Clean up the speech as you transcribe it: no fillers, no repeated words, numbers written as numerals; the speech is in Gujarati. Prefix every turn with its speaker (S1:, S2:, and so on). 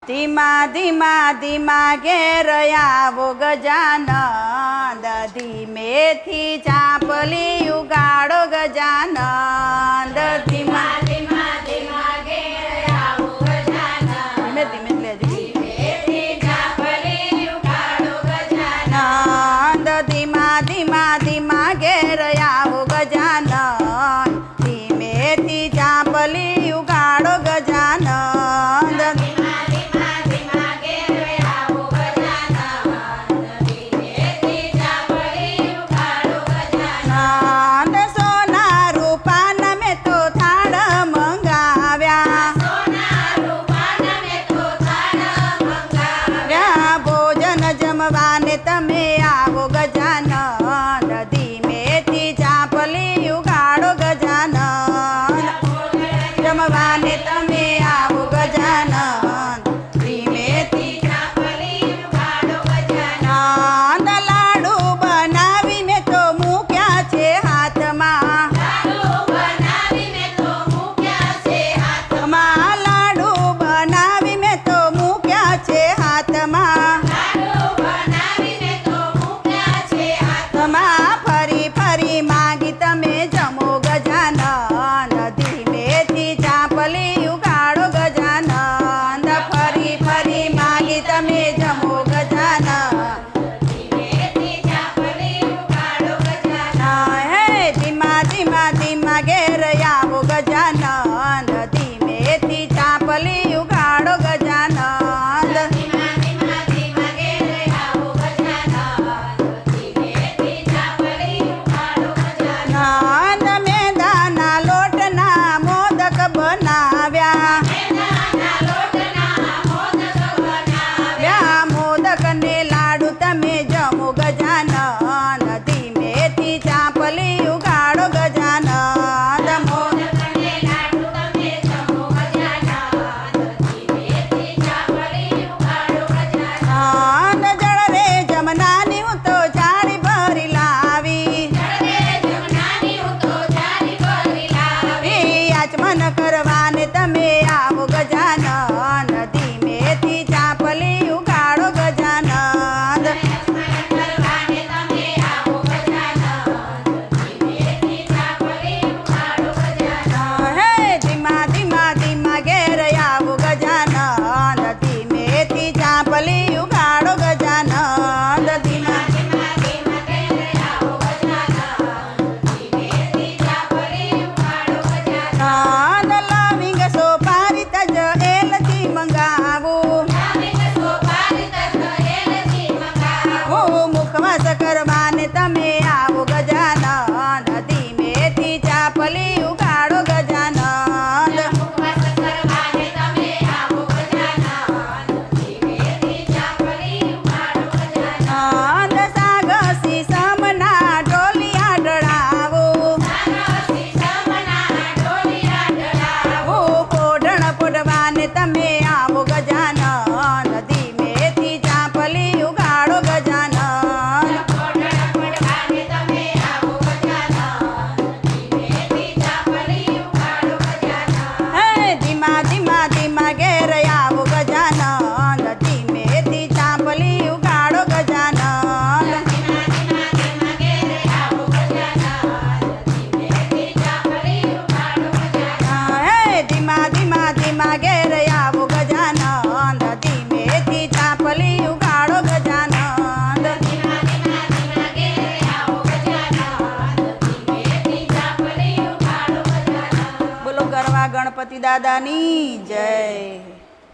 S1: ધીમા ધીમા ધીમા ઘેર આવો ગજાનંદ, ધીમેથી ચાંપલી ઉગાડો ગજાનંદ. ધીમા ધીમા ધીમા ઘેર આવો ગજાનંદ, ધીમે ધીમે લેજો. ધીમેથી ચાંપલી ઉગાડો ગજાનંદ, ધીમા ધીમા ધીમા ઘેર આવો ગજાનંદ, ધીમેથી ચાંપલી ઉગાડો ગજાનંદ. જમવાને તમે આવો ગજાનંદ, ધીમેથી ચાંપલી ઉગાડો ગજાનંદ. જમવાને તમે આવો ગજાનંદ, ધીમેથી ચાંપલી ઉગાડો ગજાનંદ. લાડુ બનાવીને તો મૂક્યા છે હાથમાં, લાડુ બનાવીને તો મૂક્યા છે હાથમાં, લાડુ બનાવીને તો મૂક્યા છે હાથમાં. ફરી ફરી માગી તમે જમો ગજાનંદ, ધીમેથી ચાંપલી ઉગાડો ગજાનંદ. ફરી ફરી માગી તમે જમો ગજાનંદ, ધીમેથી ચાંપલી ઉગાડો ગજાનંદ. હે ધીમા ધીમા ધીમા ઘેર આવો ગજાનંદ, ધીમેથી ચાંપલી ઉગાડો ગજાનંદ. ધીમેથી ચાંપલી ઉગાડો ગજાનંદ. જળ રે જમનાની હું તો જાળી ભરી લાવી, આચમન કરવાને તમે આવો ગજાનંદ, ધીમેથી ચાંપલી ઉગાડો ગજાનંદ. ચાંપલી ઉગાડો ગજાનંદ, ધીમા લવિંગ સોપારી તજ એલથી મંગાવું, મુખવાસ કરવાને તમે આવો ગજાનંદ, ધીમેથી ચાંપલી ઉગાડો ગજાનંદ. તમે આવો ગજાનંદ, ધીમેથી ચાંપલી ઉગાડો ગજાનંદ. હે ધીમા ધીમા ધીમા ઘેર આવો ગજાનંદ, ધીમેથી ચાંપલી ઉગાડો ગજાનંદ. હે ધીમા ધીમા ધીમા ઘેર આવો ગજાનંદ, ધીમેથી ચાંપલી ઉગાડો ગજાનંદ. બોલો ગરવા ગણપતિ દાદાની જય.